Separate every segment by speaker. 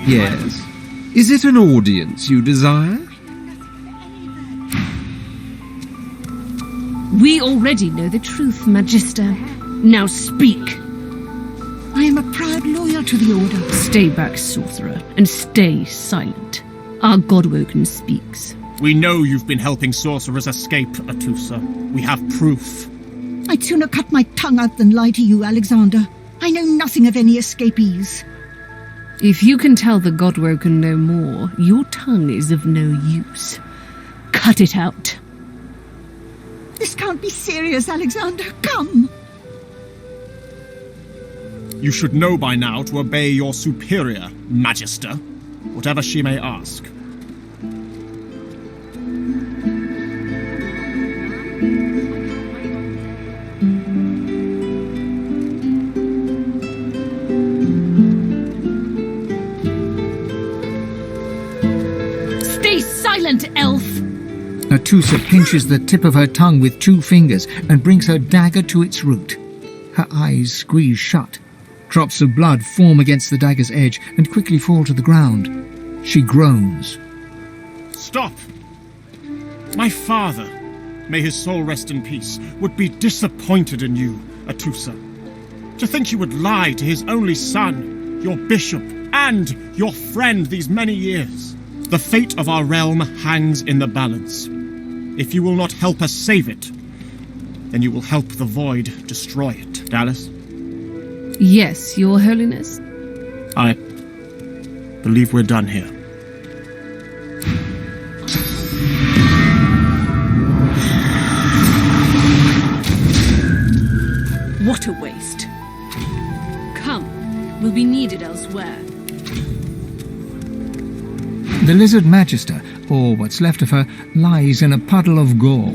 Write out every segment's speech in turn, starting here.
Speaker 1: Yes. Is it an audience you desire?
Speaker 2: We already know the truth, Magister. Now speak.
Speaker 3: I am a proud loyal to the Order.
Speaker 2: Stay back, sorcerer, and stay silent. Our Godwoken speaks.
Speaker 4: We know you've been helping sorcerers escape, Atusa. We have proof.
Speaker 3: I'd sooner cut my tongue out than lie to you, Alexander. I know nothing of any escapees.
Speaker 2: If you can tell the Godwoken no more, your tongue is of no use. Cut it out.
Speaker 3: This can't be serious, Alexander. Come.
Speaker 4: You should know by now to obey your superior, Magister, whatever she may ask.
Speaker 2: Stay silent, elf!
Speaker 5: Atusa pinches the tip of her tongue with 2 fingers and brings her dagger to its root. Her eyes squeeze shut. Drops of blood form against the dagger's edge and quickly fall to the ground. She groans.
Speaker 4: Stop! My father, may his soul rest in peace, would be disappointed in you, Atusa. To think you would lie to his only son, your bishop, and your friend these many years. The fate of our realm hangs in the balance. If you will not help us save it, then you will help the Void destroy it. Dallas?
Speaker 2: Yes, Your Holiness.
Speaker 4: I believe we're done here.
Speaker 2: What a waste. Come, we'll be needed elsewhere.
Speaker 5: The Lizard Magister, or what's left of her, lies in a puddle of gore.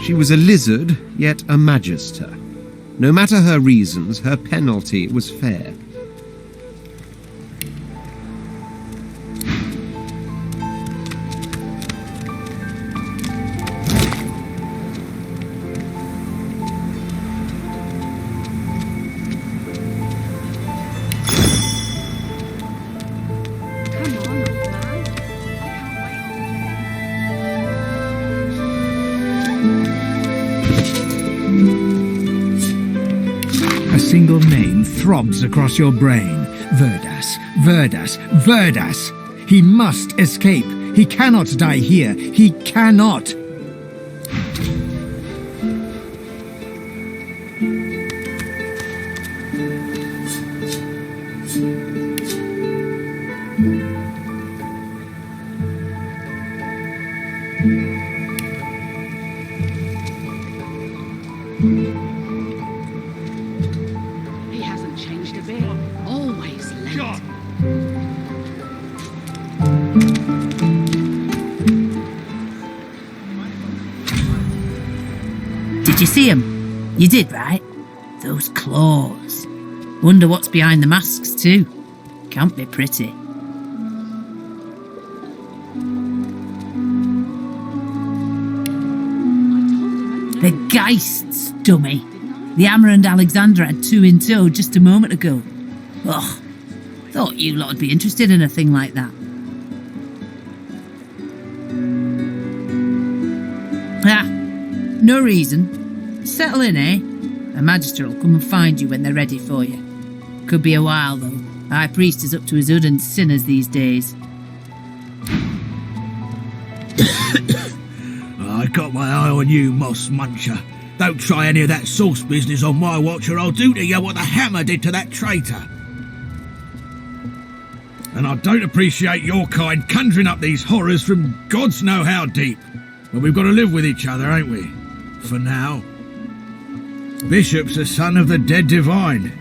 Speaker 1: She was a lizard, yet a magister. No matter her reasons, her penalty was fair.
Speaker 5: A single name throbs across your brain. Verdas, Verdas, Verdas! He must escape. He cannot die here. He cannot!
Speaker 6: He hasn't changed a bit. Always late.
Speaker 7: Did you see him? You did, right? Those claws. Wonder what's behind the masks, too. Can't be pretty. The Geists, dummy. The Hammer and Alexander had 2 in tow just a moment ago. Ugh. Thought you lot would be interested in a thing like that. Ah, no reason. Settle in, eh? A magister will come and find you when they're ready for you. Could be a while, though. High priest is up to his hood and sinners these days.
Speaker 8: I got my eye on you, Moss Muncher. Don't try any of that sauce business on my watch or I'll do to you what the Hammer did to that traitor. And I don't appreciate your kind conjuring up these horrors from gods know how deep. But we've got to live with each other, ain't we? For now. Bishop's the son of the dead divine.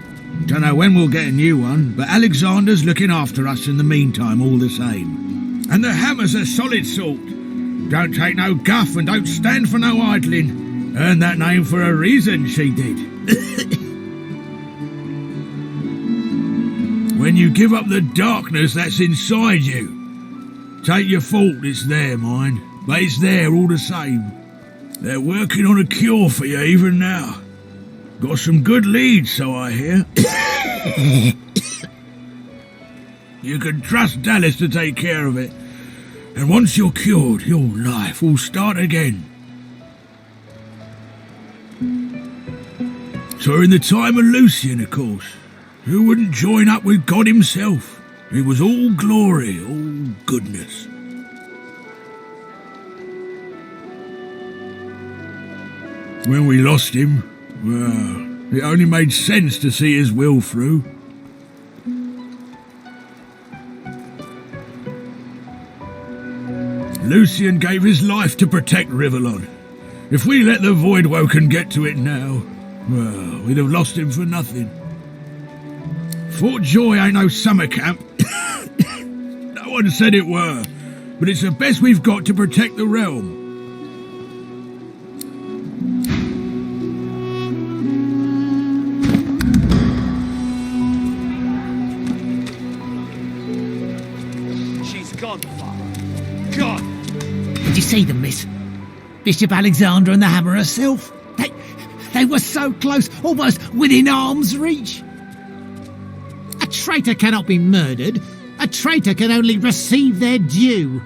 Speaker 8: Don't know when we'll get a new one, but Alexander's looking after us in the meantime all the same. And the Hammer's a solid sort. Don't take no guff and don't stand for no idling. Earned that name for a reason, she did. When you give up the darkness that's inside you, Take your fault, it's there, mind. But it's there all the same. They're working on a cure for you even now. Got some good leads, so I hear. You can trust Dallas to take care of it. And once you're cured, your life will start again. So in the time of Lucian, of course, who wouldn't join up with God himself? He was all glory, all goodness. When we lost him, well, it only made sense to see his will through. Lucian gave his life to protect Rivellon. If we let the Voidwoken get to it now, well, we'd have lost him for nothing. Fort Joy ain't no summer camp. No one said it were, but it's the best we've got to protect the realm.
Speaker 9: She's gone, Father. Gone.
Speaker 10: Did you see them, miss? Bishop Alexander and the Hammer herself? They were so close, almost within arm's reach. A traitor cannot be murdered. A traitor can only receive their due.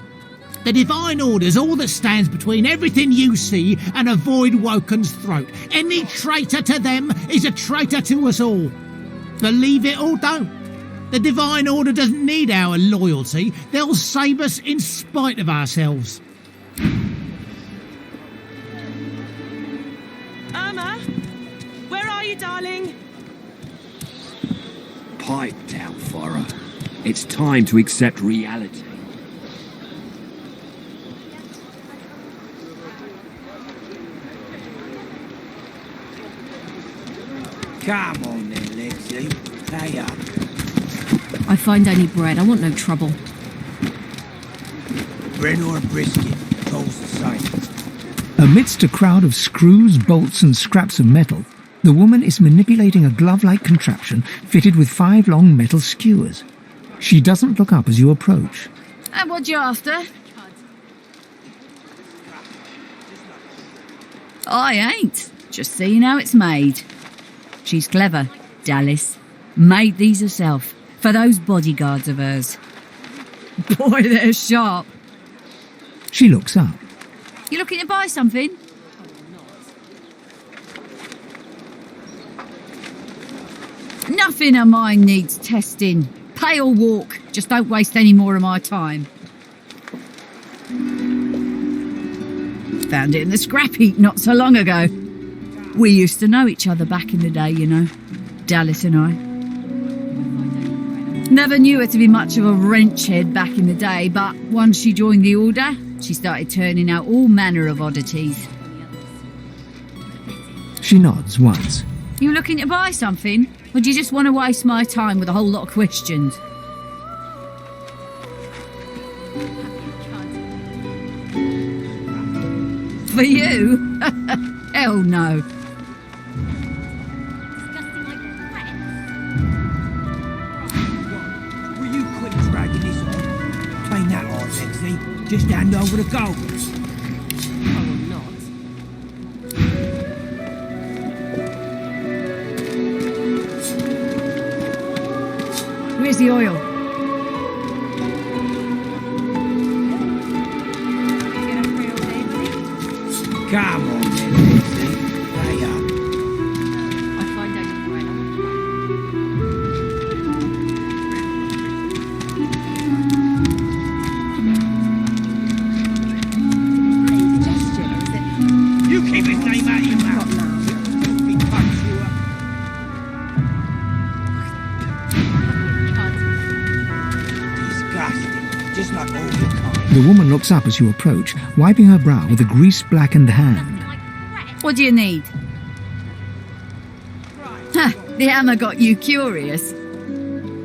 Speaker 10: The divine order's all that stands between everything you see and a Voidwoken's throat. Any traitor to them is a traitor to us all. Believe it or don't. The divine order doesn't need our loyalty. They'll save us in spite of ourselves.
Speaker 6: Irma, where are you, darling?
Speaker 9: Pipe down, Farah. It's time to accept reality.
Speaker 11: Come on then, Lexi. Pay up.
Speaker 2: I find only bread. I want no trouble.
Speaker 11: Bread or a brisket, all's the same.
Speaker 5: Amidst a crowd of screws, bolts and scraps of metal, the woman is manipulating a glove-like contraption fitted with 5 long metal skewers. She doesn't look up as you approach.
Speaker 7: And what you after? I ain't. Just seeing how it's made. She's clever, Dallas. Made these herself, for those bodyguards of hers. Boy, they're sharp.
Speaker 5: She looks up.
Speaker 7: You looking to buy something? Nothing of mine needs testing. Pay or walk. Just don't waste any more of my time. Found it in the scrap heap not so long ago. We used to know each other back in the day, you know. Dallas and I. Never knew her to be much of a wrench head back in the day, but once she joined the Order, she started turning out all manner of oddities.
Speaker 5: She nods once.
Speaker 7: You looking to buy something? Or do you just want to waste my time with a whole lot of questions? For you? Hell no.
Speaker 11: Will you quit dragging this on? Ain't that hard, Lexi. Just hand over the gold.
Speaker 6: I will not.
Speaker 7: Where's the oil?
Speaker 11: Come on then, Lexi. Pay up.
Speaker 6: I find only bread. I want
Speaker 11: You keep his name out of your mouth. Filthy cunt you are. Disgusting. Just like all your kind.
Speaker 5: The woman looks up as you approach, wiping her brow with a grease-blackened hand.
Speaker 7: What do you need? Ha! The hammer got you curious.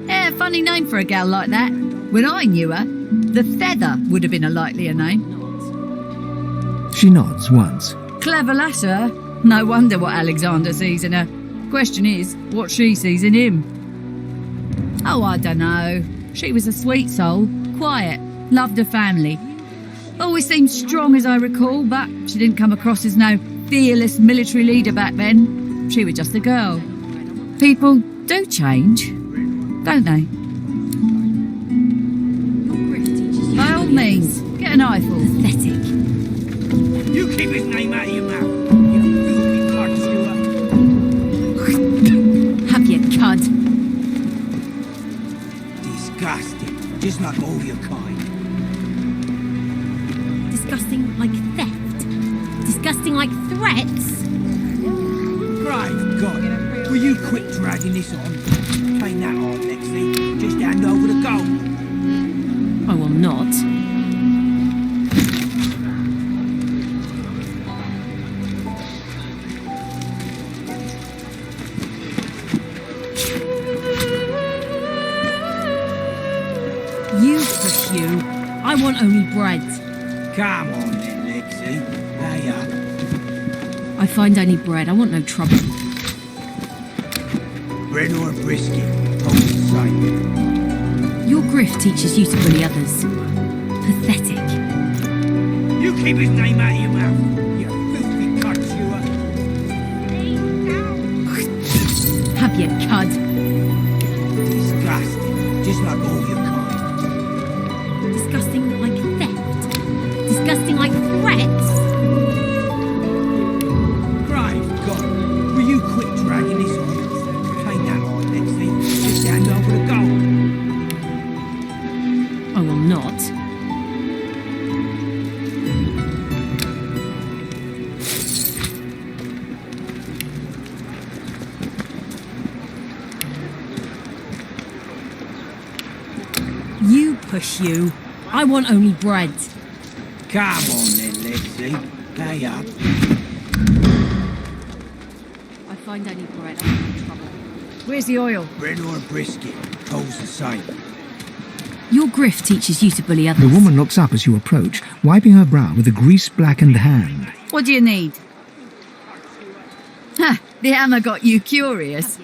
Speaker 7: Yeah, funny name for a gal like that. When I knew her, the Feather would have been a likelier name.
Speaker 5: She nods once.
Speaker 7: Clever lass, her. No wonder what Alexander sees in her. Question is, what she sees in him. Oh, I dunno. She was a sweet soul, quiet, Loved her family. Always seemed strong as I recall, but she didn't come across as no fearless military leader back then. She was just a girl. People do change, don't they? By all means, get an eyeful. Pathetic.
Speaker 11: You keep his name out of your mouth, you filthy card chewer.
Speaker 7: Have your cud.
Speaker 11: Disgusting, just like all your kind.
Speaker 12: Disgusting like theft. Disgusting like threats.
Speaker 11: Great God, will you quit dragging this on? Ain't that hard, Lexi. Just hand over the gold.
Speaker 7: I will not. You push you. I want only bread.
Speaker 11: Come on then, Lexi. Lay up.
Speaker 7: I find only bread. I want no trouble.
Speaker 11: Bread or a brisket, both the same.
Speaker 12: Your grift teaches you to bully others. Pathetic.
Speaker 11: You keep his name out of your mouth, you filthy card chewer.
Speaker 7: Have your cud.
Speaker 11: Disgusting, just like all your kind.
Speaker 12: Disgusting like theft. Disgusting like threats.
Speaker 11: Great God, will you quit dragging this on? Ain't that hard, Lexi. Just hand over the gold.
Speaker 7: I will not. You push you. I want only bread.
Speaker 11: Come on then, Lexi. Lay up.
Speaker 7: I find only bread. I'm in trouble. Where's the oil?
Speaker 11: Bread or a brisket, both the same.
Speaker 12: Your grift teaches you to bully others.
Speaker 5: The woman looks up as you approach, wiping her brow with a grease-blackened hand.
Speaker 7: What do you need? Ha! The hammer got you curious.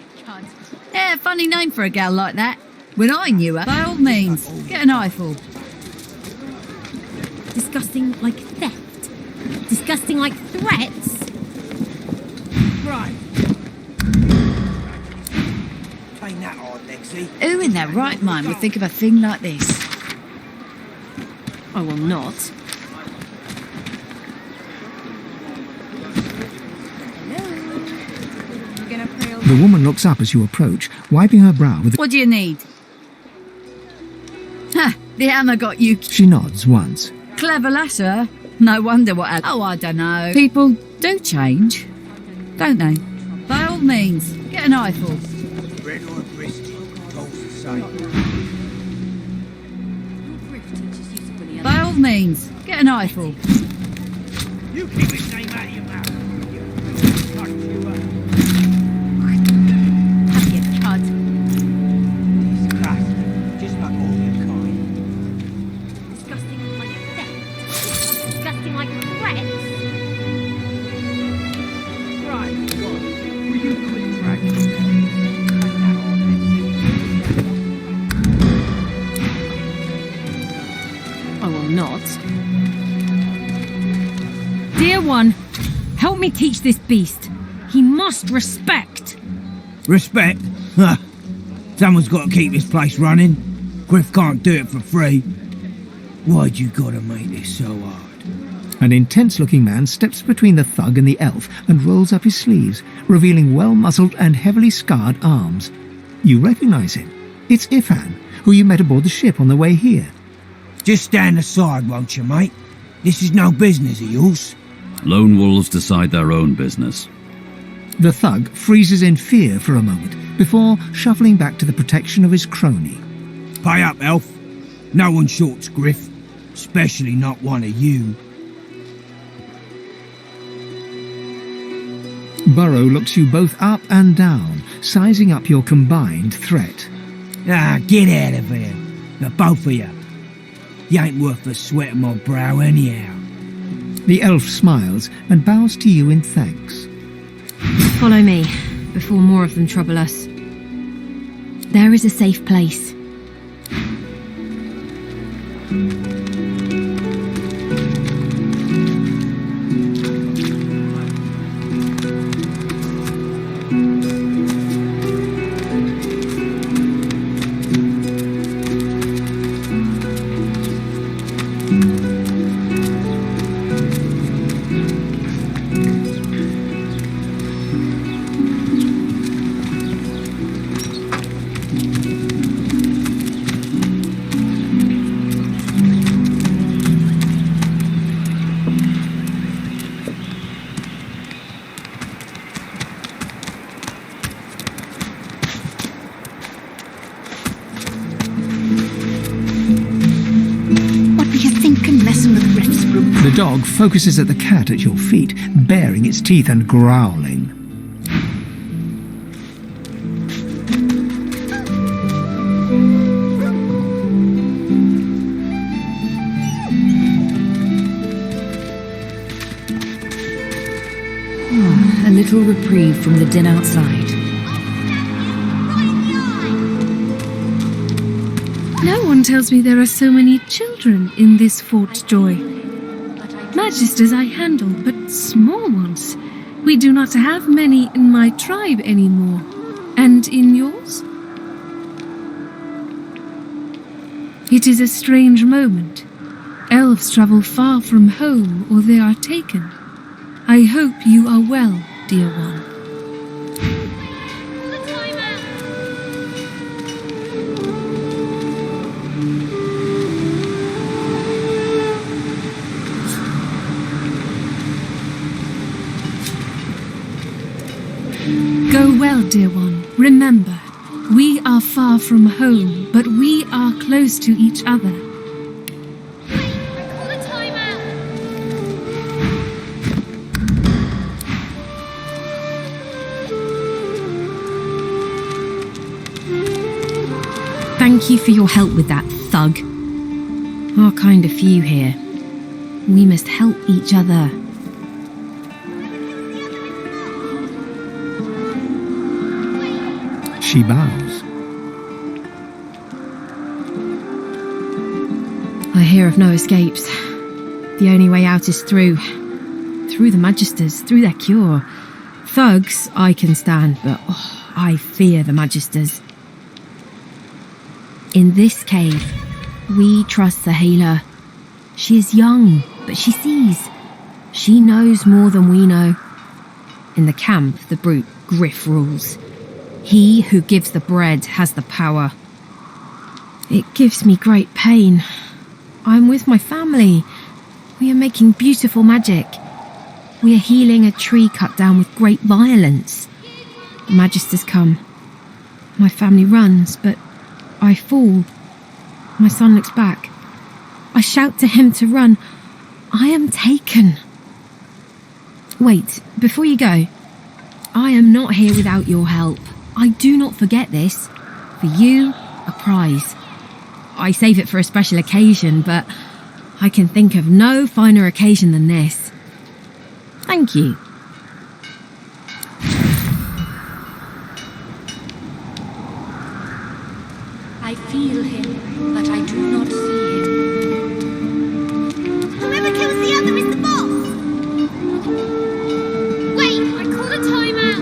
Speaker 7: Yeah, funny name for a gal like that. When I knew her, by all means, get an eyeful.
Speaker 12: Disgusting like theft. Disgusting like threats.
Speaker 11: Right. Ain't that hard, Lexi.
Speaker 7: Who in their right mind would think of a thing like this? I will not.
Speaker 5: The woman looks up as you approach, wiping her brow with a...
Speaker 7: What do you need? Ha! The hammer got you.
Speaker 5: She nods once.
Speaker 7: Clever latter. No wonder what... Oh, I don't know. People do change, don't they? By all means, get an eyeful.
Speaker 11: Bread or a brisket, both the same.
Speaker 7: By all means, get an eyeful.
Speaker 11: You keep his name out of your mouth, you filthy card chewer.
Speaker 7: Have your cud.
Speaker 11: Disgusting, just like all your kind.
Speaker 12: Disgusting like theft. Disgusting like threats.
Speaker 11: Right, God, will you quit dragging this on? Ain't that hard, Lexi.
Speaker 7: I will not. Dear one, help me teach this beast. He must respect.
Speaker 11: Respect? Huh. Someone's got to keep this place running. Griff can't do it for free. Why'd you gotta make this so hard?
Speaker 5: An intense-looking man steps between the thug and the elf and rolls up his sleeves, revealing well-muscled and heavily scarred arms. You recognize him. It's Ifan, who you met aboard the ship on the way here.
Speaker 11: Just stand aside, won't you, mate? This is no business of yours.
Speaker 9: Lone wolves decide their own business.
Speaker 5: The thug freezes in fear for a moment before shuffling back to the protection of his crony.
Speaker 11: Pay up, elf. No one shorts Griff, especially not one of you.
Speaker 5: Burrow looks you both up and down, sizing up your combined threat.
Speaker 11: Ah, get out of here. The both of you. You ain't worth the sweat of my brow anyhow.
Speaker 5: The elf smiles and bows to you in thanks.
Speaker 12: Follow me, before more of them trouble us. There is a safe place.
Speaker 5: The dog focuses at the cat at your feet, baring its teeth and growling.
Speaker 12: A little reprieve from the din outside.
Speaker 2: No one tells me there are so many children in this Fort Joy. Magisters I handle, but small ones. We do not have many in my tribe anymore. And in yours? It is a strange moment. Elves travel far from home, or they are taken. I hope you are well, dear one. Go well, dear one. Remember, we are far from home, but we are close to each other.
Speaker 12: Thank you for your help with that, thug. Our kind of few here. We must help each other.
Speaker 5: She bows.
Speaker 12: I hear of no escapes. The only way out is through. Through the Magisters, through their cure. Thugs I can stand, but I fear the Magisters. In this cave, we trust the healer. She is young, but she sees. She knows more than we know. In the camp, the brute Griff rules. He who gives the bread has the power. It gives me great pain. I'm with my family. We are making beautiful magic. We are healing a tree cut down with great violence. The Magisters come. My family runs, but I fall. My son looks back. I shout to him to run. I am taken. Wait, before you go, I am not here without your help. I do not forget this. For you, a prize. I save it for a special occasion, but I can think of no finer occasion than this. Thank you.
Speaker 13: I feel him, but I do not see him. Whoever kills the other is the boss! Wait, I call a timeout!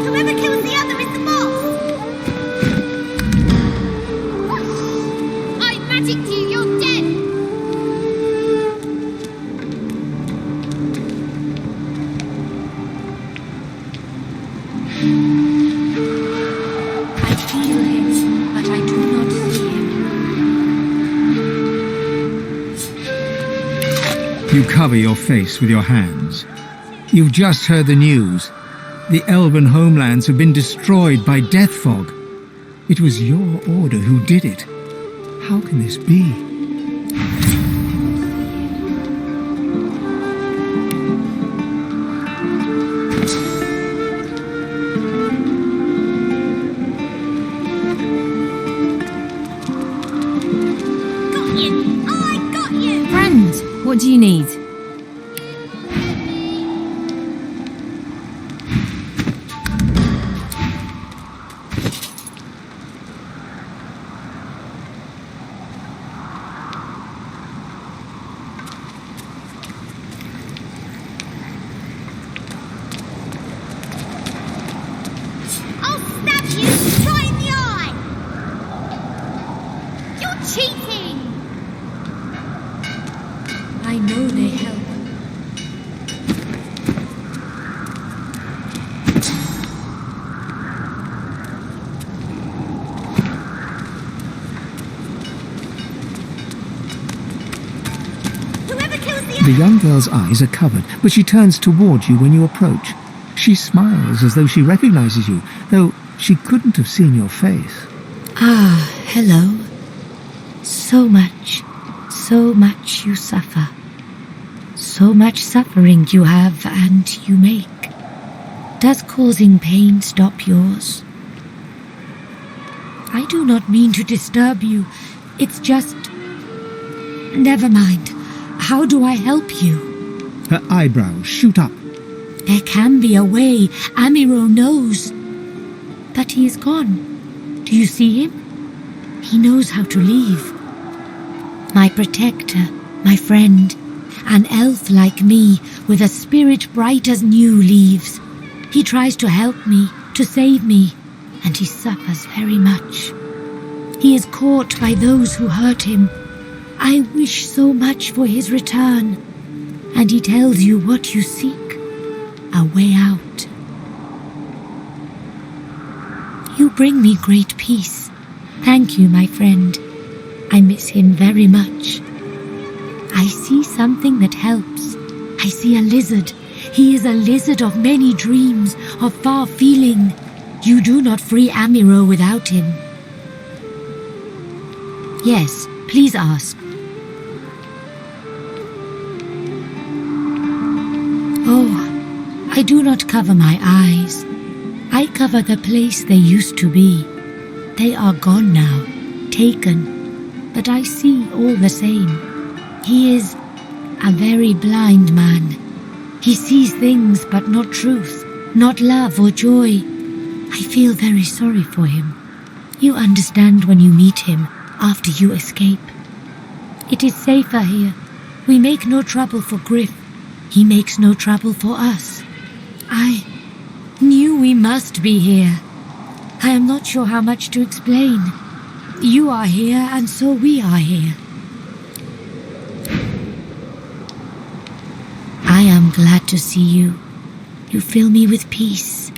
Speaker 13: Whoever kills the other is the boss! I magicked you, you're dead! I feel him, but I do not see him.
Speaker 5: You cover your face with your hands. You've just heard the news. The elven homelands have been destroyed by death fog. It was your order who did it. How can this be?
Speaker 13: Got you! I got you!
Speaker 12: Friend, what do you need?
Speaker 13: I'll stab you right in the eye! You're cheating! I know they
Speaker 5: The young girl's eyes are covered, but she turns toward you when you approach. She smiles as though she recognizes you, though she couldn't have seen your face.
Speaker 13: Ah, hello. So much you suffer. So much suffering you have and you make. Does causing pain stop yours? I do not mean to disturb you. It's just... Never mind. How do I help you?
Speaker 5: Her eyebrows shoot up.
Speaker 13: There can be a way. Amiro knows. But he is gone. Do you see him? He knows how to leave. My protector, my friend, an elf like me, with a spirit bright as new leaves. He tries to help me, to save me, and he suffers very much. He is caught by those who hurt him. I wish so much for his return, and he tells you what you seek, a way out. You bring me great peace. Thank you, my friend. I miss him very much. I see something that helps. I see a lizard. He is a lizard of many dreams, of far feeling. You do not free Amiro without him. Yes, please ask. Oh, I do not cover my eyes. I cover the place they used to be. They are gone now, taken, but I see all the same. He is a very blind man. He sees things but not truth, not love or joy. I feel very sorry for him. You understand when you meet him after you escape. It is safer here. We make no trouble for Griff. He makes no trouble for us. I knew we must be here. I am not sure how much to explain. You are here and so we are here. I am glad to see you. You fill me with peace.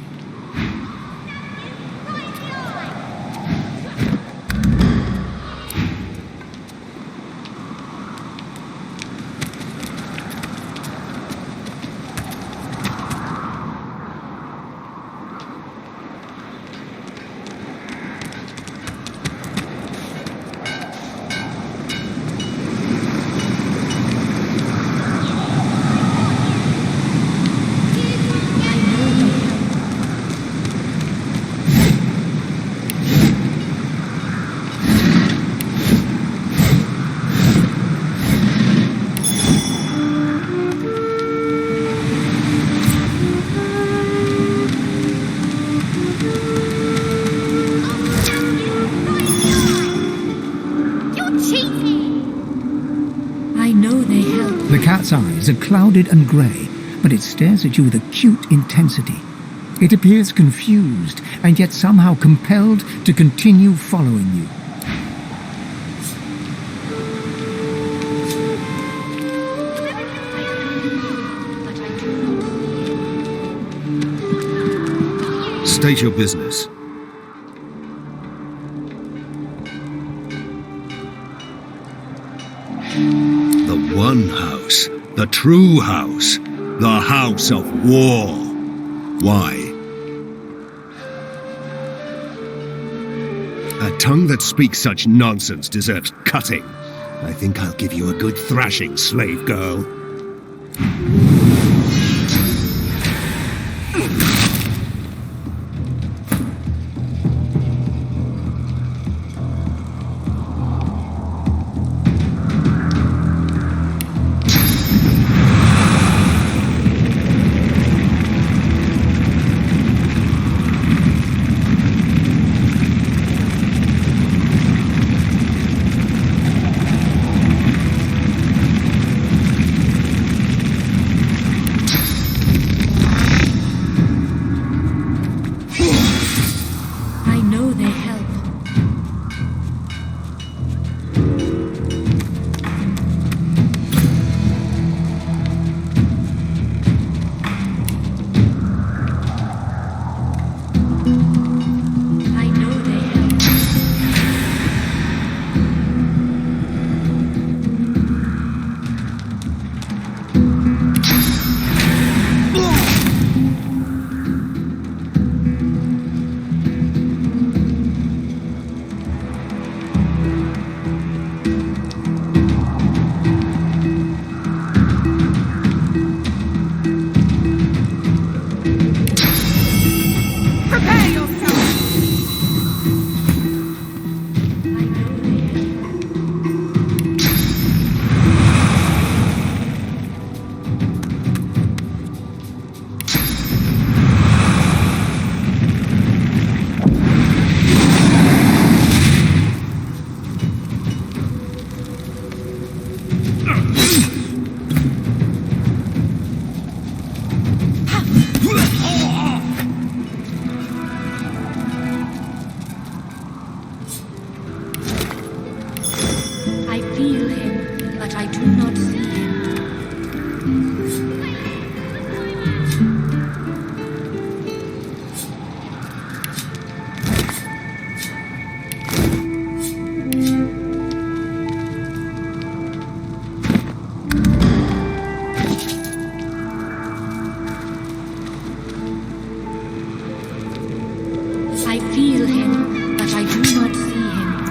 Speaker 5: The cat's eyes are clouded and grey, but it stares at you with acute intensity. It appears confused, and yet somehow compelled to continue following you.
Speaker 1: State your business. The one house, the true house, the house of war. Why? A tongue that speaks such nonsense deserves cutting. I think I'll give you a good thrashing, slave girl.
Speaker 13: I feel him, but I do not see him.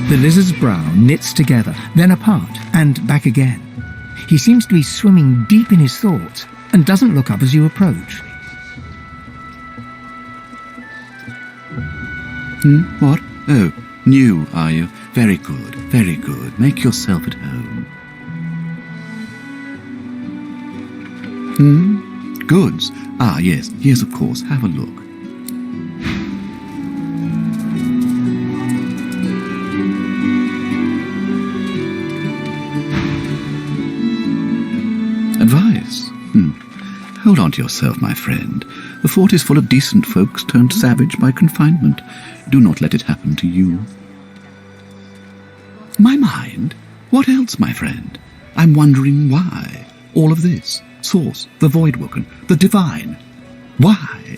Speaker 5: The lizard's brow knits together, then apart, and back again. He seems to be swimming deep in his thoughts, and doesn't look up as you approach.
Speaker 14: What? Oh, new, are you? Very good, very good. Make yourself at home. Goods? Ah, yes, yes, of course. Have a look. Advice? Hold on to yourself, my friend. The fort is full of decent folks turned savage by confinement. Do not let it happen to you. My mind? What else, my friend? I'm wondering why. All of this. Source, the Voidwoken, the Divine. Why?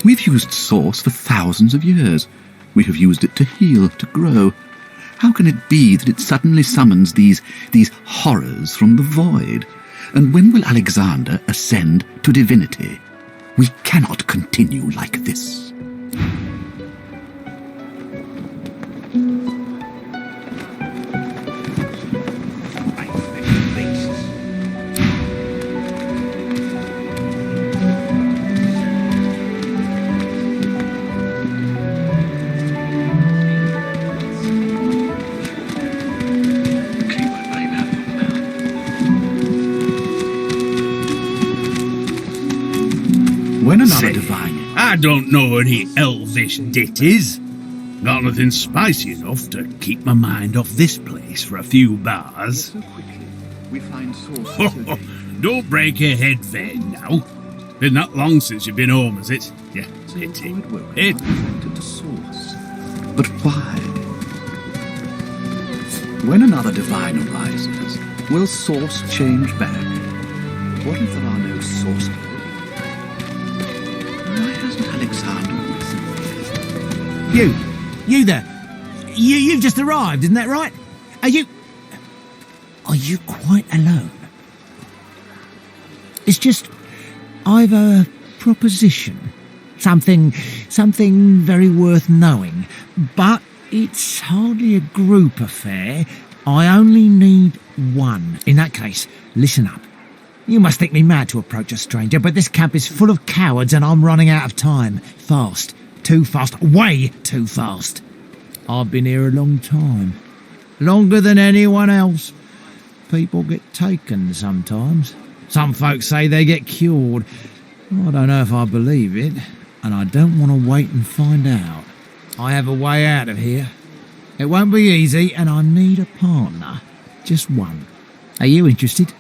Speaker 14: We've used Source for thousands of years. We have used it to heal, to grow. How can it be that it suddenly summons these horrors from the void? And when will Alexander ascend to divinity? We cannot continue like this. When another divine...
Speaker 8: I don't know any elvish ditties. Got nothing spicy enough to keep my mind off this place for a few bars. Don't break your head vain now. Been that long since you've been home, has it? Yeah, it.
Speaker 14: But why? When another divine arises, will source change back? What if there are no source codes? Why hasn't Alexander listened?
Speaker 10: You there. You've just arrived, isn't that right? Are you quite alone? It's just, I've a proposition. Something very worth knowing. But it's hardly a group affair. I only need one. In that case, listen up. You must think me mad to approach a stranger, but this camp is full of cowards and I'm running out of time. Fast. Too fast. Way too fast. I've been here a long time. Longer than anyone else. People get taken sometimes. Some folks say they get cured. I don't know if I believe it, and I don't want to wait and find out. I have a way out of here. It won't be easy, and I need a partner. Just one. Are you interested?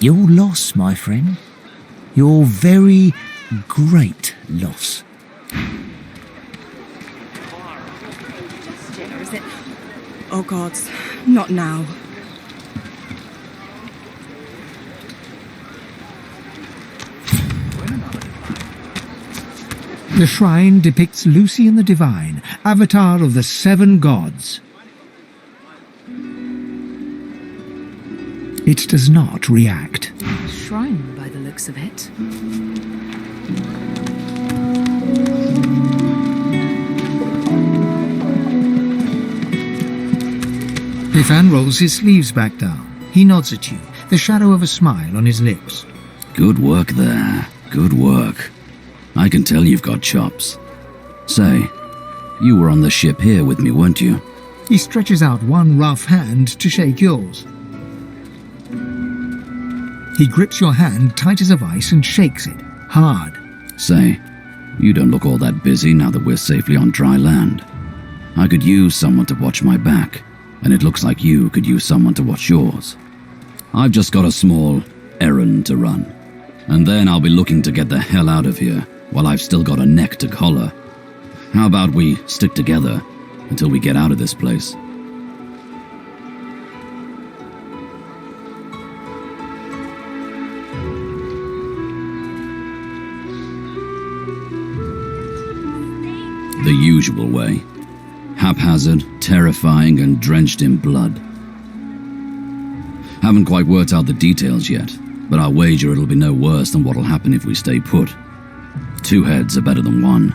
Speaker 10: Your loss, my friend. Your very great loss.
Speaker 15: Is it? Oh gods, not now.
Speaker 5: The shrine depicts Lucian the Divine, avatar of the 7 gods. It does not react.
Speaker 2: Shrine by the looks of it.
Speaker 5: Ifan rolls his sleeves back down. He nods at you, the shadow of a smile on his lips.
Speaker 9: Good work there. Good work. I can tell you've got chops. Say, you were on the ship here with me, weren't you?
Speaker 5: He stretches out one rough hand to shake yours. He grips your hand tight as a vice and shakes it, hard.
Speaker 9: Say, you don't look all that busy now that we're safely on dry land. I could use someone to watch my back, and it looks like you could use someone to watch yours. I've just got a small errand to run, and then I'll be looking to get the hell out of here while I've still got a neck to collar. How about we stick together until we get out of this place? The usual way. Haphazard, terrifying, and drenched in blood. Haven't quite worked out the details yet, but I'll wager it'll be no worse than what'll happen if we stay put. 2 heads are better than 1,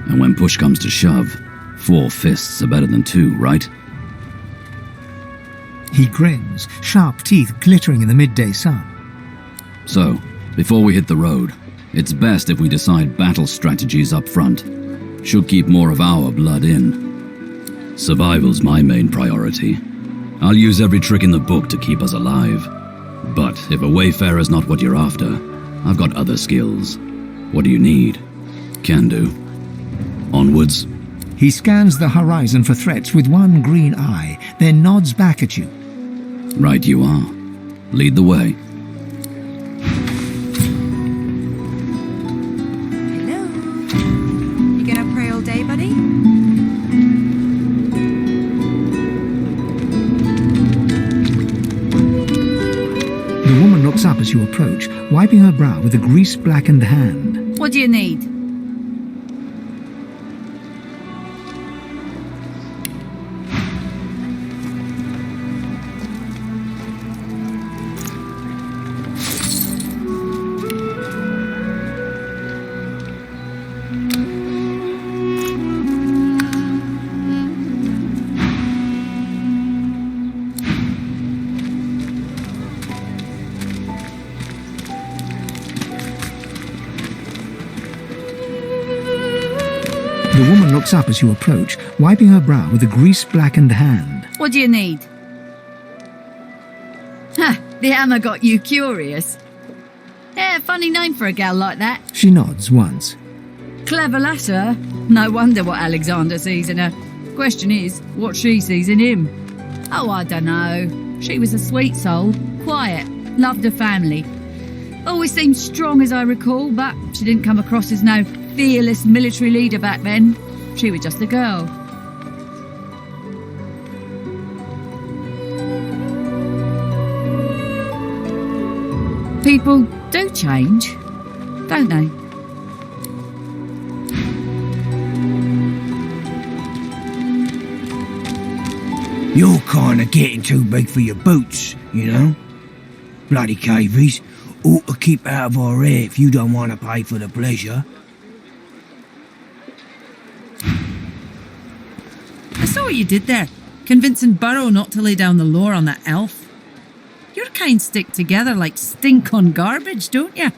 Speaker 9: and when push comes to shove, 4 fists are better than 2, right?
Speaker 5: He grins, sharp teeth glittering in the midday sun.
Speaker 9: So, before we hit the road, it's best if we decide battle strategies up front. Should keep more of our blood in. Survival's my main priority. I'll use every trick in the book to keep us alive. But if a wayfarer's not what you're after, I've got other skills. What do you need? Can do. Onwards.
Speaker 5: He scans the horizon for threats with one green eye, then nods back at you.
Speaker 9: Right you are. Lead the way.
Speaker 15: Hello? You gonna pray all day, buddy?
Speaker 5: The woman looks up as you approach, wiping her brow with a grease-blackened hand.
Speaker 7: What do you need?
Speaker 5: The woman looks up as you approach, wiping her brow with a grease-blackened hand.
Speaker 7: What do you need? Ha! The hammer got you curious. Yeah, funny name for a gal like that.
Speaker 5: She nods once.
Speaker 7: Clever latter. No wonder what Alexander sees in her. Question is, what she sees in him. Oh, I dunno. She was a sweet soul, quiet, loved her family. Always seemed strong as I recall, but she didn't come across as no fearless military leader back then. She was just a girl.
Speaker 6: People do change, don't they?
Speaker 11: You're kinda getting too big for your boots, you know? Bloody cavies. Ought to keep out of our hair if you don't want to pay for the pleasure.
Speaker 7: I saw what you did there, convincing Burrow not to lay down the law on that elf. Your kind stick together like stink on garbage, don't you?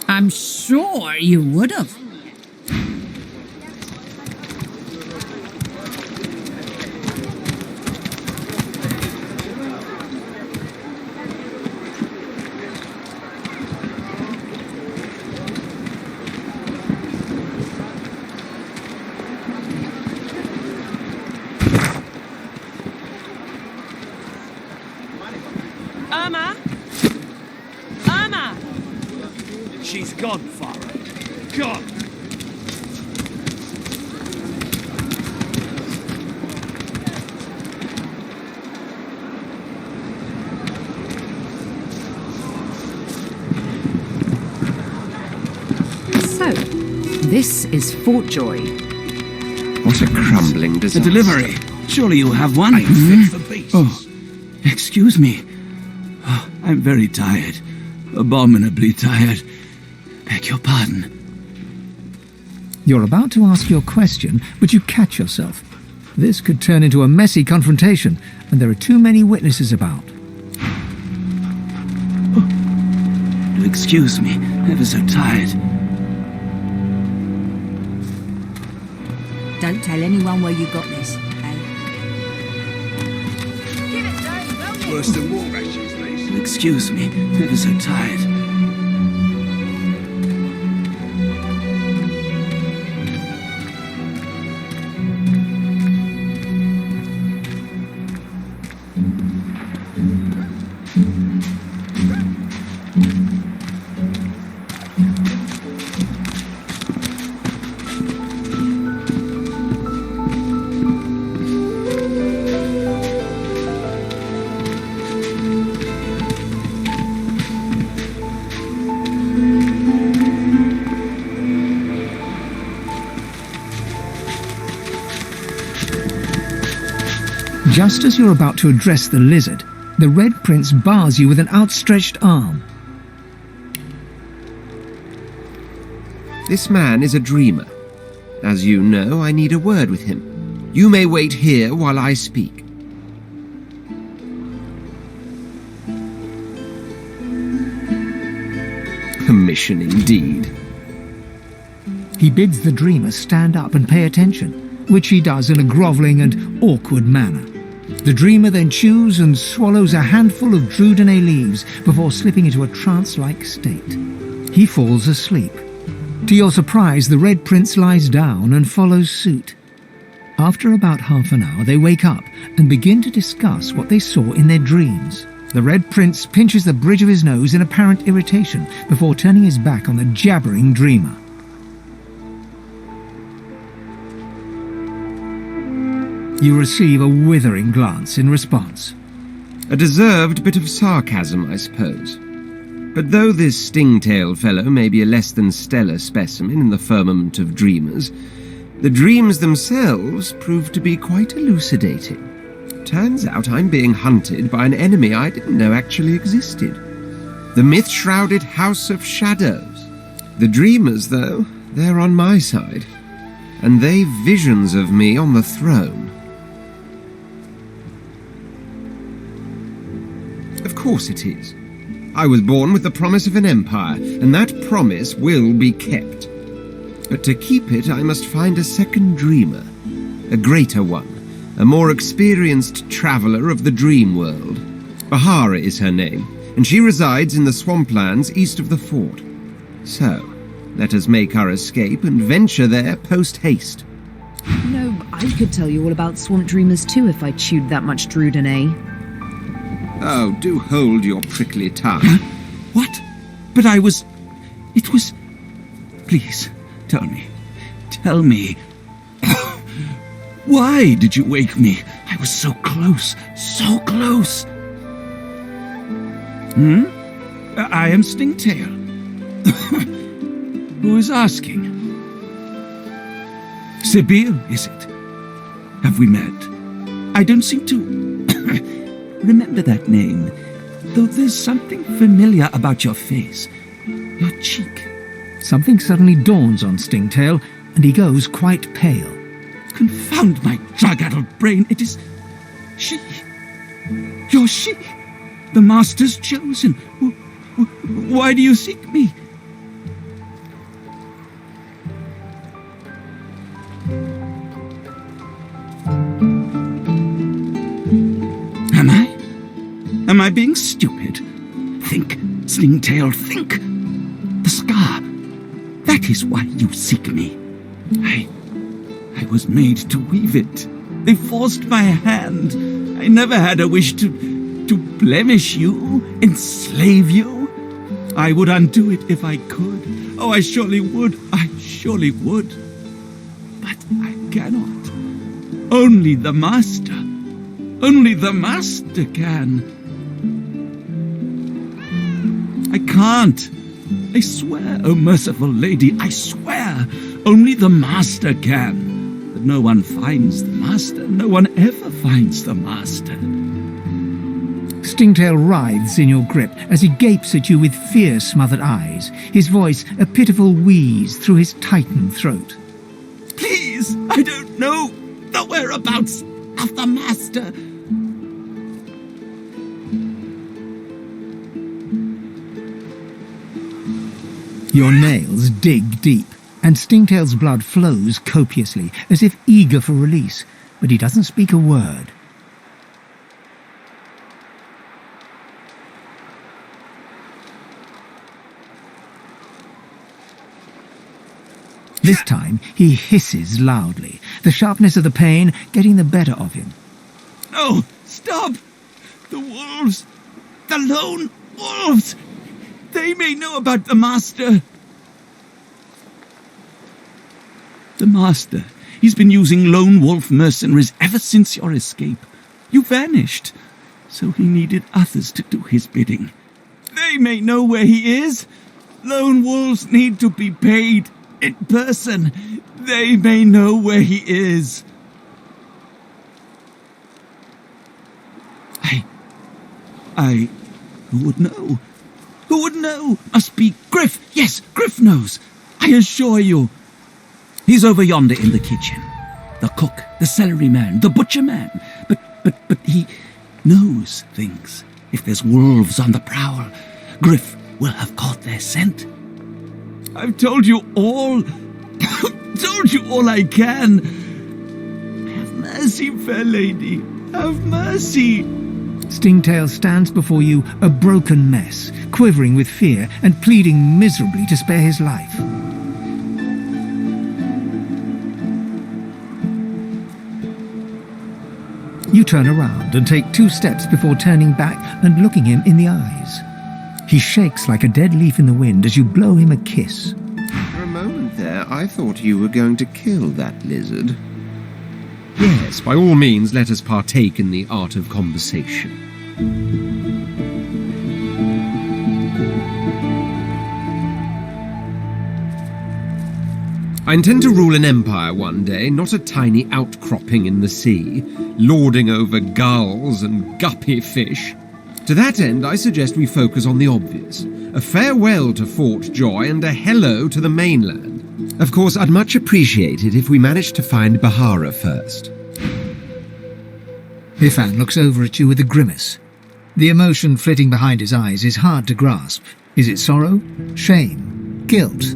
Speaker 7: I'm sure you would have.
Speaker 16: Irma!
Speaker 17: She's gone, Farah. Gone!
Speaker 18: So, this is Fort Joy.
Speaker 1: What a crumbling disaster.
Speaker 19: The delivery. Surely you'll have one.
Speaker 11: I'm fit for beasts.
Speaker 19: Oh, excuse me. Oh, I'm very tired. Abominably tired. Beg your pardon.
Speaker 5: You're about to ask your question, but you catch yourself. This could turn into a messy confrontation, and there are too many witnesses about.
Speaker 19: Oh, excuse me. Ever so tired.
Speaker 20: Don't tell anyone where you got this, eh?
Speaker 17: Worse than war rations, please.
Speaker 19: Excuse me. Ever so tired.
Speaker 5: Just as you're about to address the lizard, the Red Prince bars you with an outstretched arm.
Speaker 1: This man is a dreamer. As you know, I need a word with him. You may wait here while I speak. Permission indeed.
Speaker 5: He bids the dreamer stand up and pay attention, which he does in a grovelling and awkward manner. The dreamer then chews and swallows a handful of Drudenay leaves before slipping into a trance-like state. He falls asleep. To your surprise, the Red Prince lies down and follows suit. After about half an hour, they wake up and begin to discuss what they saw in their dreams. The Red Prince pinches the bridge of his nose in apparent irritation before turning his back on the jabbering dreamer. You receive a withering glance in response.
Speaker 1: A deserved bit of sarcasm, I suppose. But though this sting-tailed fellow may be a less than stellar specimen in the firmament of dreamers, the dreams themselves prove to be quite elucidating. Turns out I'm being hunted by an enemy I didn't know actually existed. The myth-shrouded House of Shadows. The dreamers, though, they're on my side. And they've visions of me on the throne. Of course it is. I was born with the promise of an empire, and that promise will be kept. But to keep it, I must find a second dreamer. A greater one. A more experienced traveller of the dream world. Bahara is her name, and she resides in the swamplands east of the fort. So, let us make our escape and venture there post-haste.
Speaker 18: You know, I could tell you all about swamp dreamers too if I chewed that much Drudenay.
Speaker 1: Oh, do hold your prickly tongue.
Speaker 19: Huh? What? But I was... It was... Please, tell me. Tell me. Why did you wake me? I was so close. So close.
Speaker 11: I am Stingtail. Who is asking? Sibyl, is it? Have we met? I don't seem to remember that name, though there's something familiar about your face. Your cheek.
Speaker 5: Something suddenly dawns on Stingtail, and he goes quite pale.
Speaker 11: Confound my drug-addled brain, it is she. You're she. The Master's chosen. Why do you seek me? Am I being stupid? Think, Stingtail, think. The scar. That is why you seek me. I was made to weave it. They forced my hand. I never had a wish to blemish you, enslave you. I would undo it if I could. Oh, I surely would. I surely would. But I cannot. Only the Master. Only the Master can. I can't. I swear, oh merciful lady, I swear, only the Master can. But no one finds the Master. No one ever finds the Master.
Speaker 5: Stingtail writhes in your grip as he gapes at you with fear-smothered eyes, his voice a pitiful wheeze through his tightened throat.
Speaker 11: Please, I don't know the whereabouts of the Master.
Speaker 5: Your nails dig deep, and Stingtail's blood flows copiously, as if eager for release, but he doesn't speak a word. This time he hisses loudly, the sharpness of the pain getting the better of him.
Speaker 11: No, stop! The wolves! The lone wolves! They may know about the Master. The Master, he's been using lone wolf mercenaries ever since your escape. You vanished, so he needed others to do his bidding. They may know where he is. Lone wolves need to be paid in person. They may know where he is. Who would know? Who would know? Must be Griff. Yes, Griff knows. I assure you. He's over yonder in the kitchen. The cook, the celery man, the butcher man. But he knows things. If there's wolves on the prowl, Griff will have caught their scent. I've told you all. Told you all I can. Have mercy, fair lady. Have mercy.
Speaker 5: Stingtail stands before you, a broken mess, quivering with fear and pleading miserably to spare his life. You turn around and take 2 steps before turning back and looking him in the eyes. He shakes like a dead leaf in the wind as you blow him a kiss.
Speaker 1: For a moment there, I thought you were going to kill that lizard. Yes, by all means, let us partake in the art of conversation. I intend to rule an empire one day, not a tiny outcropping in the sea, lording over gulls and guppy fish. To that end, I suggest we focus on the obvious. A farewell to Fort Joy and a hello to the mainland. Of course, I'd much appreciate it if we managed to find Bahara first.
Speaker 5: Ifan looks over at you with a grimace. The emotion flitting behind his eyes is hard to grasp. Is it sorrow? Shame? Guilt?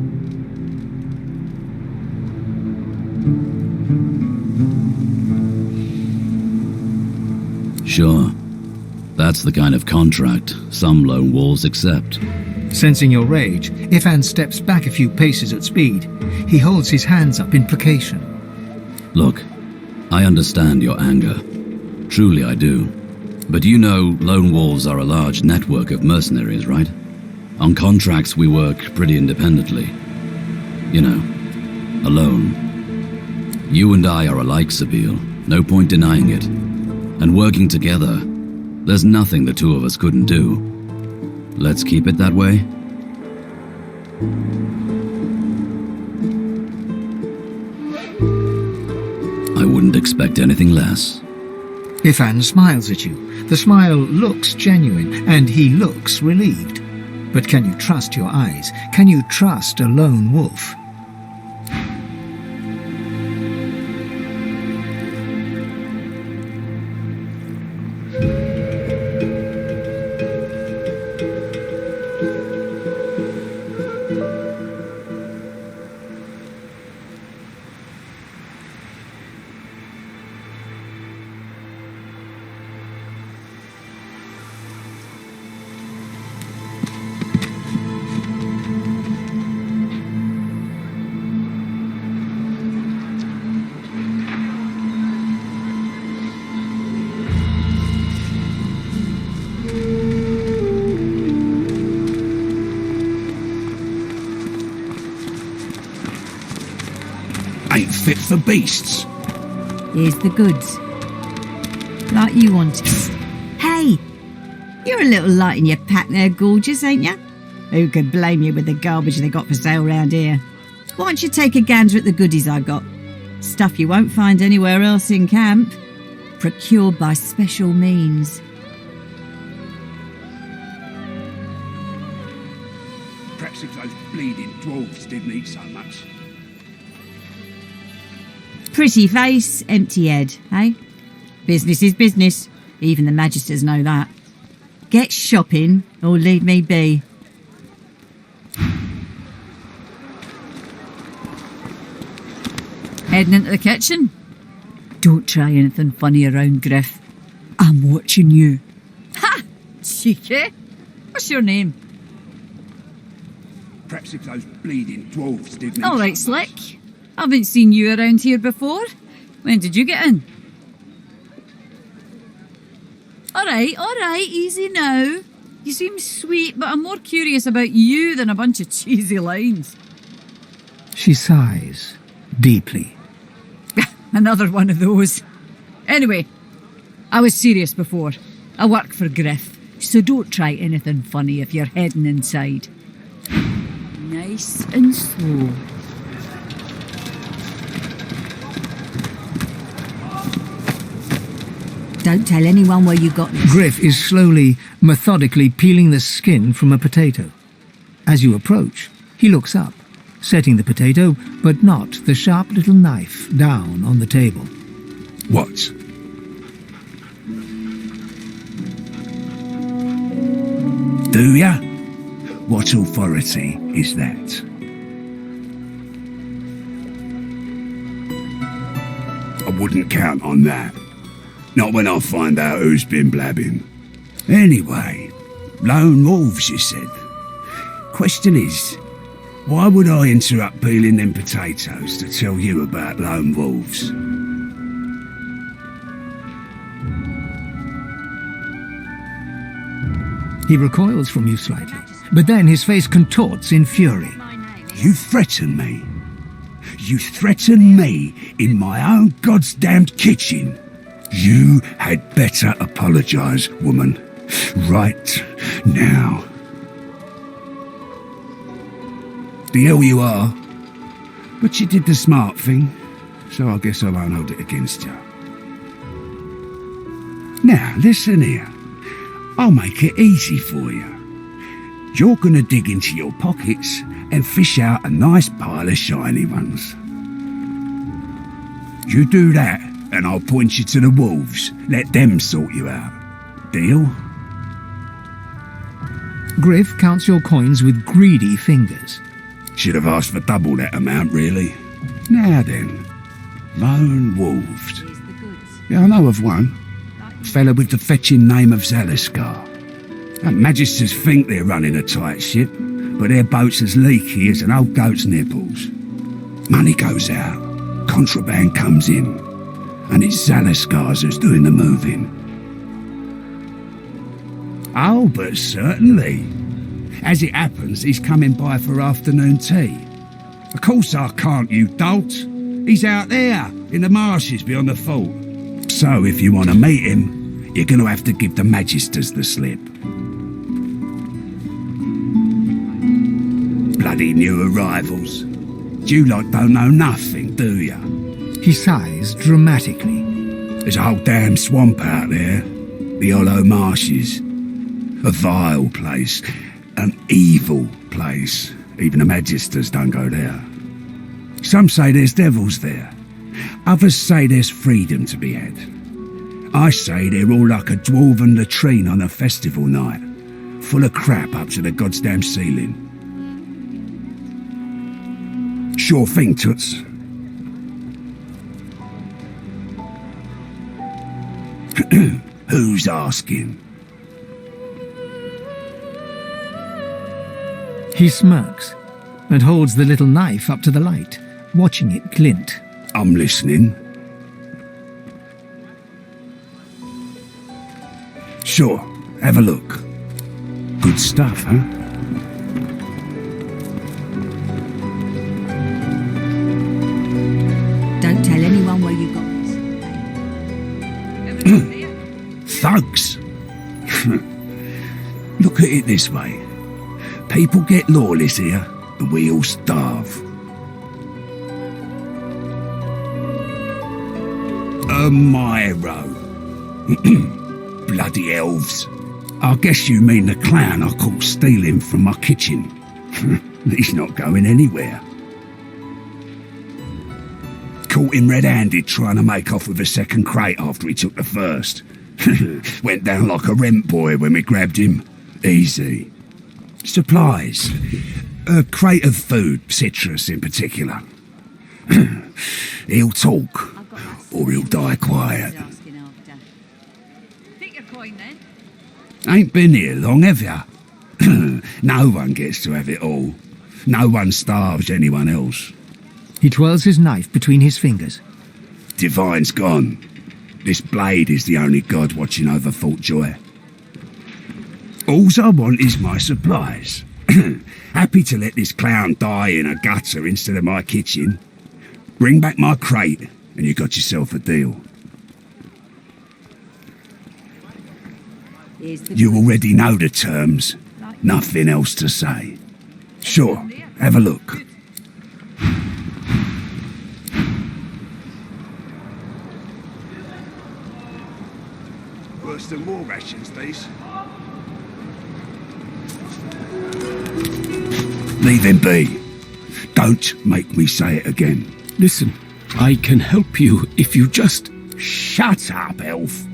Speaker 9: Sure. That's the kind of contract some lone wolves accept.
Speaker 5: Sensing your rage, Ifan steps back a few paces at speed. He holds his hands up in placation.
Speaker 9: Look, I understand your anger. Truly I do. But you know lone wolves are a large network of mercenaries, right? On contracts we work pretty independently. You know, alone. You and I are alike, Sibyl. No point denying it. And working together, there's nothing the two of us couldn't do. Let's keep it that way. I wouldn't expect anything less.
Speaker 5: Ifan smiles at you. The smile looks genuine, and he looks relieved. But can you trust your eyes? Can you trust a lone wolf?
Speaker 11: Ain't fit for beasts.
Speaker 20: Here's the goods. Like you wanted. Hey! You're a little light in your pack there, gorgeous, ain't ya? Who could blame you with the garbage they got for sale round here? Why don't you take a gander at the goodies I got? Stuff you won't find anywhere else in camp. Procured by special means.
Speaker 11: Perhaps if those bleeding dwarves didn't eat so much.
Speaker 20: Pretty face, empty head, eh? Business is business. Even the magisters know that. Get shopping or leave me be. Heading into the kitchen? Don't try anything funny around, Griff. I'm watching you. Ha! Cheeky. What's your name?
Speaker 11: Perhaps if those bleeding dwarves didn't
Speaker 20: All
Speaker 11: eat
Speaker 20: right,
Speaker 11: so much.
Speaker 20: Slick. Haven't seen you around here before. When did you get in? All right, easy now. You seem sweet, but I'm more curious about you than a bunch of cheesy lines.
Speaker 5: She sighs deeply.
Speaker 20: Another one of those. Anyway, I was serious before. I work for Griff, so don't try anything funny if you're heading inside. Nice and slow. Don't tell anyone where you got this.
Speaker 5: Griff is slowly, methodically peeling the skin from a potato. As you approach, he looks up, setting the potato, but not the sharp little knife, down on the table.
Speaker 11: What? Do ya? What authority is that? I wouldn't count on that. Not when I find out who's been blabbing. Anyway, lone wolves, you said. Question is, why would I interrupt peeling them potatoes to tell you about lone wolves?
Speaker 5: He recoils from you slightly, but then his face contorts in fury.
Speaker 11: You threaten me. You threaten me in my own goddamned kitchen. You had better apologise, woman. Right now. The hell you are. But you did the smart thing, so I guess I won't hold it against you. Now, listen here. I'll make it easy for you. You're gonna dig into your pockets and fish out a nice pile of shiny ones. You do that, and I'll point you to the wolves. Let them sort you out. Deal?
Speaker 5: Griff counts your coins with greedy fingers.
Speaker 11: Should have asked for double that amount, really. Now then, lone wolves. Yeah, I know of one. Fella with the fetching name of Zaliskar. Magisters think they're running a tight ship, but their boat's as leaky as an old goat's nipples. Money goes out, contraband comes in, and it's Zaliskar's who's doing the moving. Oh, but certainly. As it happens, he's coming by for afternoon tea. Of course I can't, you dolt. He's out there, in the marshes beyond the fort. So if you want to meet him, you're going to have to give the Magisters the slip. Bloody new arrivals. You lot don't know nothing, do ya?
Speaker 5: He sighs dramatically.
Speaker 11: There's a whole damn swamp out there. The hollow marshes. A vile place. An evil place. Even the Magisters don't go there. Some say there's devils there. Others say there's freedom to be had. I say they're all like a dwarven latrine on a festival night. Full of crap up to the goddamn ceiling. Sure thing, Toots. Who's asking?
Speaker 5: He smirks and holds the little knife up to the light, watching it glint.
Speaker 11: I'm listening. Sure, have a look. Good stuff, huh?
Speaker 20: Don't tell anyone where you got this.
Speaker 11: Thugs! Look at it this way. People get lawless here, and we all starve. A Myro. Bloody elves. I guess you mean the clown I caught stealing from my kitchen. He's not going anywhere. Caught him red-handed trying to make off with a second crate after he took the first. Went down like a rent boy when we grabbed him. Easy. Supplies. A crate of food, citrus in particular. He'll talk, or he'll die quiet. Ain't been here long, have ya? No one gets to have it all. No one starves anyone else.
Speaker 5: He twirls his knife between his fingers.
Speaker 11: Divine's gone. This blade is the only god watching over Fort Joy. Alls I want is my supplies. Happy to let this clown die in a gutter instead of my kitchen. Bring back my crate, and you got yourself a deal. You already know the terms. Nothing else to say. Sure, have a look.
Speaker 17: Worse than war rations, these.
Speaker 11: Leave him be. Don't make me say it again.
Speaker 17: Listen, I can help you if you just...
Speaker 11: Shut up, elf.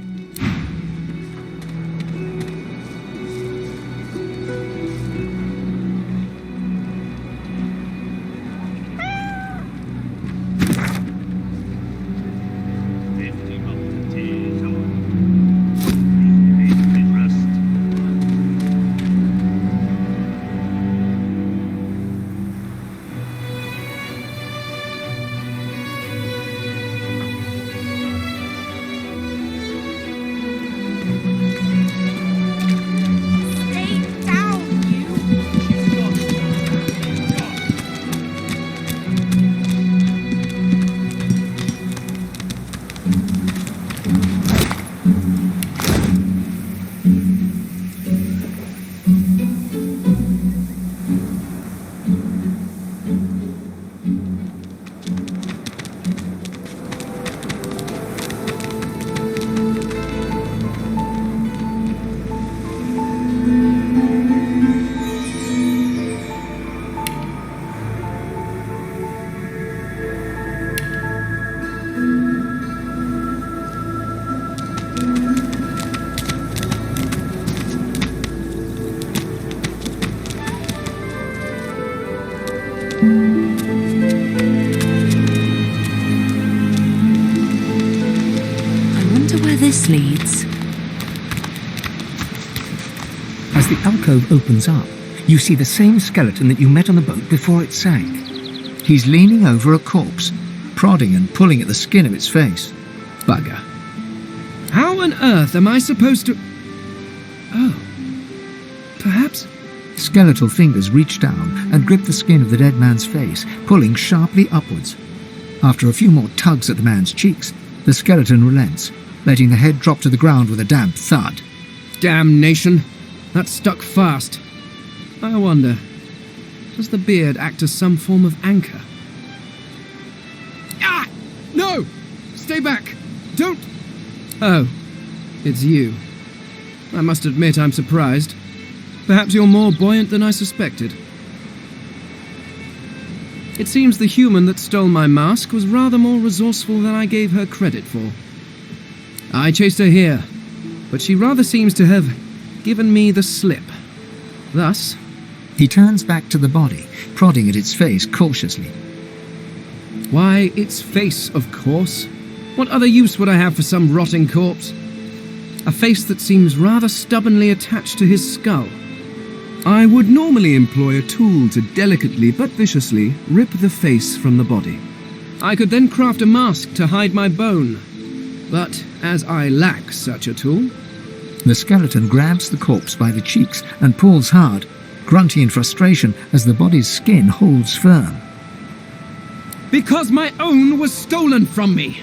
Speaker 2: This leads.
Speaker 5: As the alcove opens up, you see the same skeleton that you met on the boat before it sank. He's leaning over a corpse, prodding and pulling at the skin of its face.
Speaker 1: Bugger. How on earth am I supposed to... Oh. Perhaps...
Speaker 5: Skeletal fingers reach down and grip the skin of the dead man's face, pulling sharply upwards. After a few more tugs at the man's cheeks, the skeleton relents, letting the head drop to the ground with a damp thud.
Speaker 1: Damnation. That stuck fast. I wonder...
Speaker 16: Does the beard act as some form of anchor? Ah! No! Stay back! Don't! Oh, it's you. I must admit I'm surprised. Perhaps you're more buoyant than I suspected. It seems the human that stole my mask was rather more resourceful than I gave her credit for. I chased her here, but she rather seems to have given me the slip. Thus...
Speaker 5: He turns back to the body, prodding at its face cautiously.
Speaker 16: Why, its face, of course. What other use would I have for some rotting corpse? A face that seems rather stubbornly attached to his skull. I would normally employ a tool to delicately but viciously rip the face from the body. I could then craft a mask to hide my bone. But as I lack such a tool...
Speaker 5: The skeleton grabs the corpse by the cheeks and pulls hard, grunting in frustration as the body's skin holds firm.
Speaker 16: Because my own was stolen from me!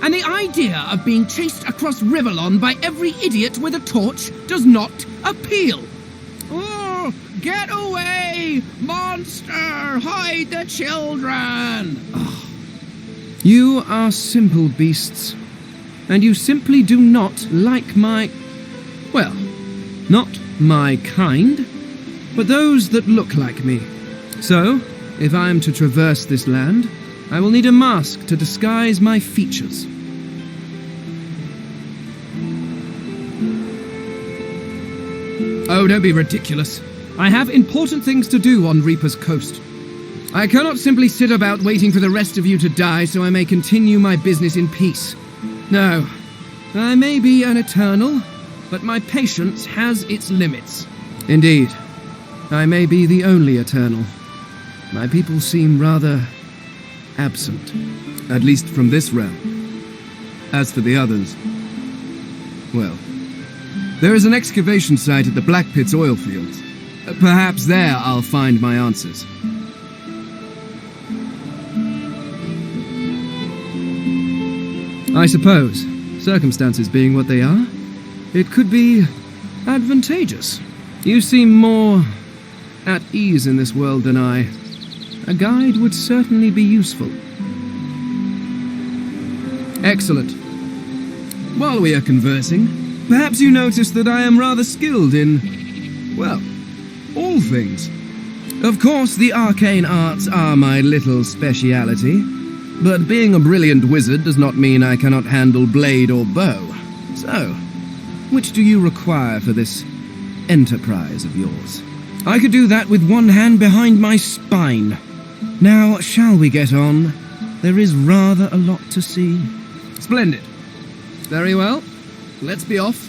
Speaker 16: And the idea of being chased across Rivellon by every idiot with a torch does not appeal! Oh, get away! Monster! Hide the children! Oh. You are simple beasts. And you simply do not like my... well, not my kind, but those that look like me. So, if I am to traverse this land, I will need a mask to disguise my features. Oh, don't be ridiculous. I have important things to do on Reaper's Coast. I cannot simply sit about waiting for the rest of you to die so I may continue my business in peace. No, I may be an eternal, but my patience has its limits. Indeed, I may be the only eternal. My people seem rather absent, at least from this realm. As for the others, well, there is an excavation site at the Black Pit's oil fields. Perhaps there I'll find my answers. I suppose, circumstances being what they are, it could be advantageous. You seem more at ease in this world than I. A guide would certainly be useful. Excellent. While we are conversing, perhaps you notice that I am rather skilled in, well, all things. Of course, the arcane arts are my little speciality, but being a brilliant wizard does not mean I cannot handle blade or bow. So, which do you require for this enterprise of yours? I could do that with one hand behind my spine. Now, shall we get on? There is rather a lot to see. Splendid. Very well. Let's be off.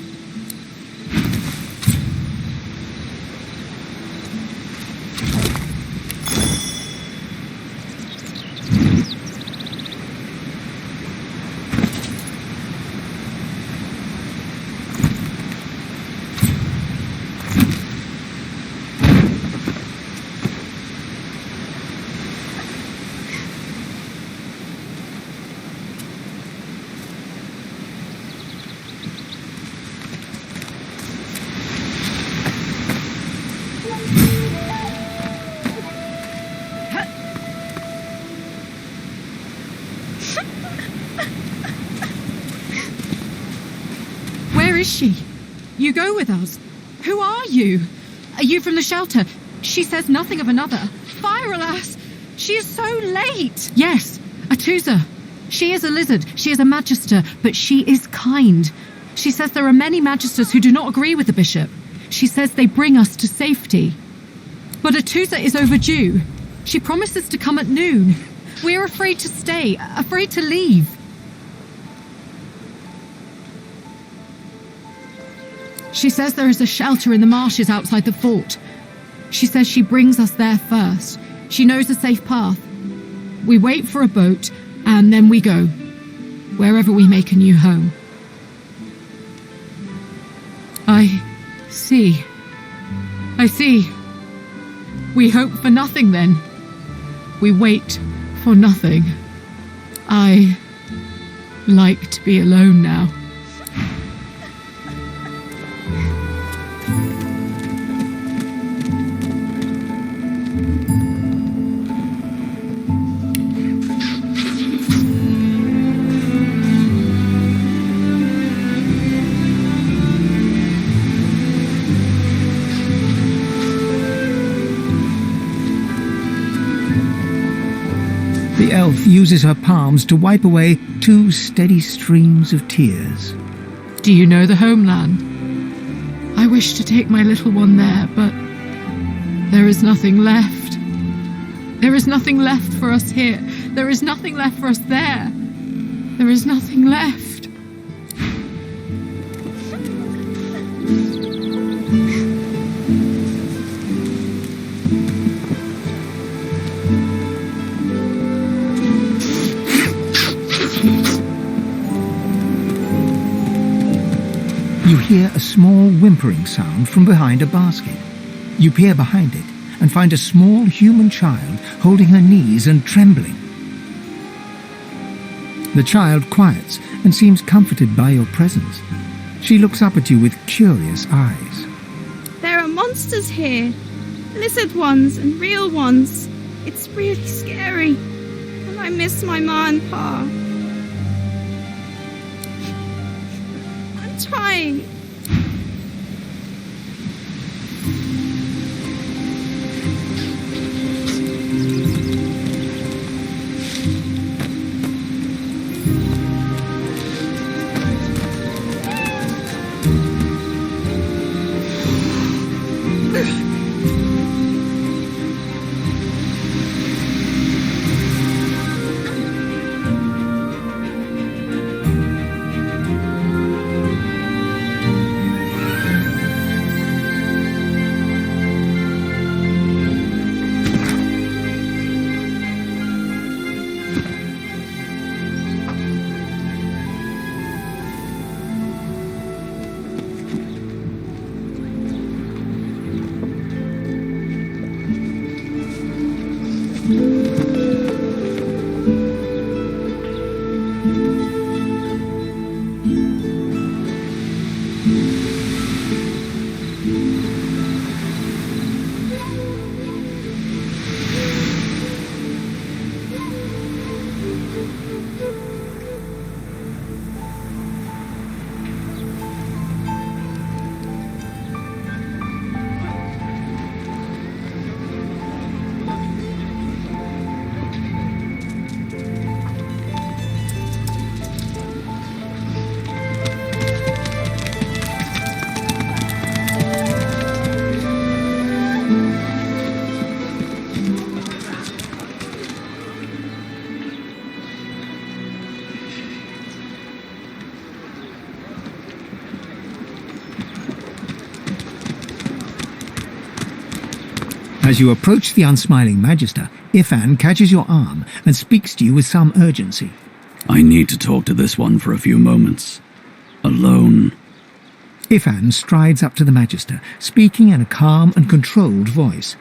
Speaker 21: Where is she? You go with us. Who are you? Are you from the shelter? She says nothing of another. Fire, alas! She is so late! Yes, Atusa. She is a lizard. She is a magister, but she is kind. She says there are many magisters who do not agree with the bishop. She says they bring us to safety. But Atusa is overdue. She promises to come at noon. We are afraid to stay, afraid to leave. She says there is a shelter in the marshes outside the fort. She says she brings us there first. She knows a safe path. We wait for a boat, and then we go, wherever we make a new home. I see. We hope for nothing then. We wait for nothing. I like to be alone now.
Speaker 5: The elf uses her palms to wipe away 2 steady streams of tears.
Speaker 21: Do you know the homeland? I wish to take my little one there, but there is nothing left. There is nothing left for us here. There is nothing left for us there. There is nothing left.
Speaker 5: You hear a small whimpering sound from behind a basket. You peer behind it and find a small human child holding her knees and trembling. The child quiets and seems comforted by your presence. She looks up at you with curious eyes.
Speaker 3: There are monsters here. Lizard ones and real ones. It's really scary. And I miss my ma and pa. I'm trying.
Speaker 5: As you approach the unsmiling Magister, Ifan catches your arm and speaks to you with some urgency.
Speaker 9: I need to talk to this one for a few moments. Alone.
Speaker 5: Ifan strides up to the Magister, speaking in a calm and controlled voice.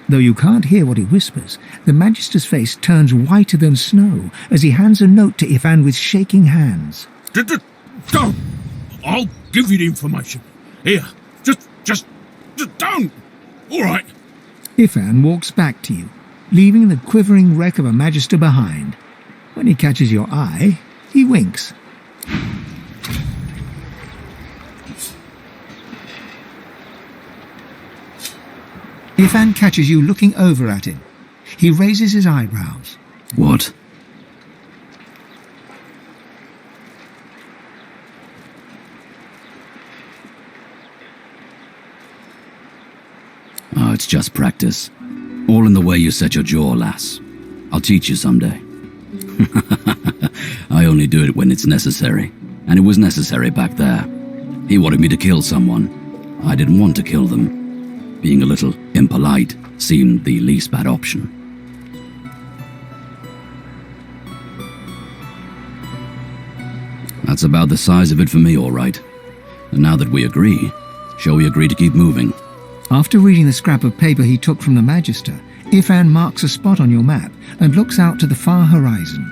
Speaker 5: Though you can't hear what he whispers, the Magister's face turns whiter than snow as he hands a note to Ifan with shaking hands.
Speaker 8: Don't! I'll give you the information. Here, just don't! All right.
Speaker 5: Ifan walks back to you, leaving the quivering wreck of a Magister behind. When he catches your eye, he winks. Ifan catches you looking over at him. He raises his eyebrows.
Speaker 9: What? Oh, it's just practice. All in the way you set your jaw, lass. I'll teach you someday. I only do it when it's necessary. And it was necessary back there. He wanted me to kill someone. I didn't want to kill them. Being a little impolite seemed the least bad option. That's about the size of it for me, all right. And now that we agree, shall we agree to keep moving?
Speaker 5: After reading the scrap of paper he took from the Magister, Ifan marks a spot on your map and looks out to the far horizon.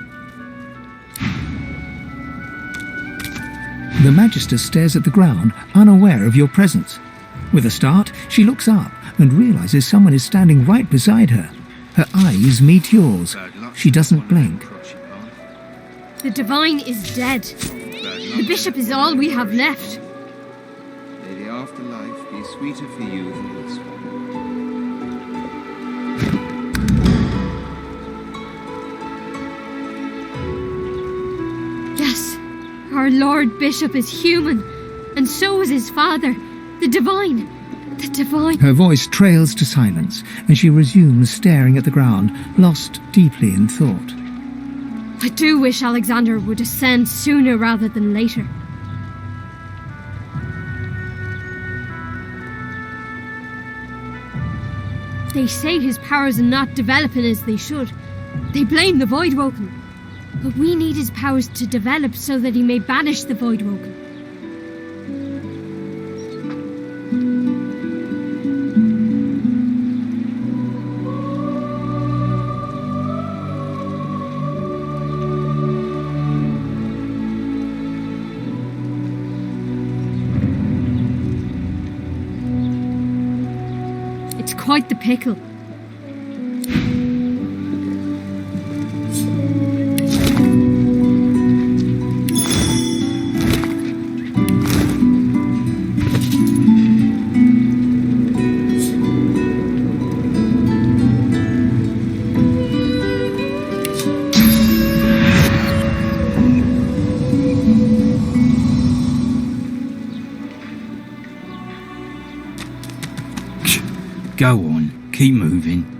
Speaker 5: The Magister stares at the ground, unaware of your presence. With a start, she looks up and realizes someone is standing right beside her. Her eyes meet yours. She doesn't blink.
Speaker 12: The Divine is dead. The Bishop is all we have left.
Speaker 1: May the afterlife be sweeter for you than this one.
Speaker 12: Our Lord Bishop is human, and so is his father, the Divine. The Divine.
Speaker 5: Her voice trails to silence, and she resumes staring at the ground, lost deeply in thought.
Speaker 12: I do wish Alexander would ascend sooner rather than later. They say his powers are not developing as they should. They blame the Voidwoken. But we need his powers to develop so that he may banish the Voidwoken. It's quite the pickle.
Speaker 19: Go on, keep moving.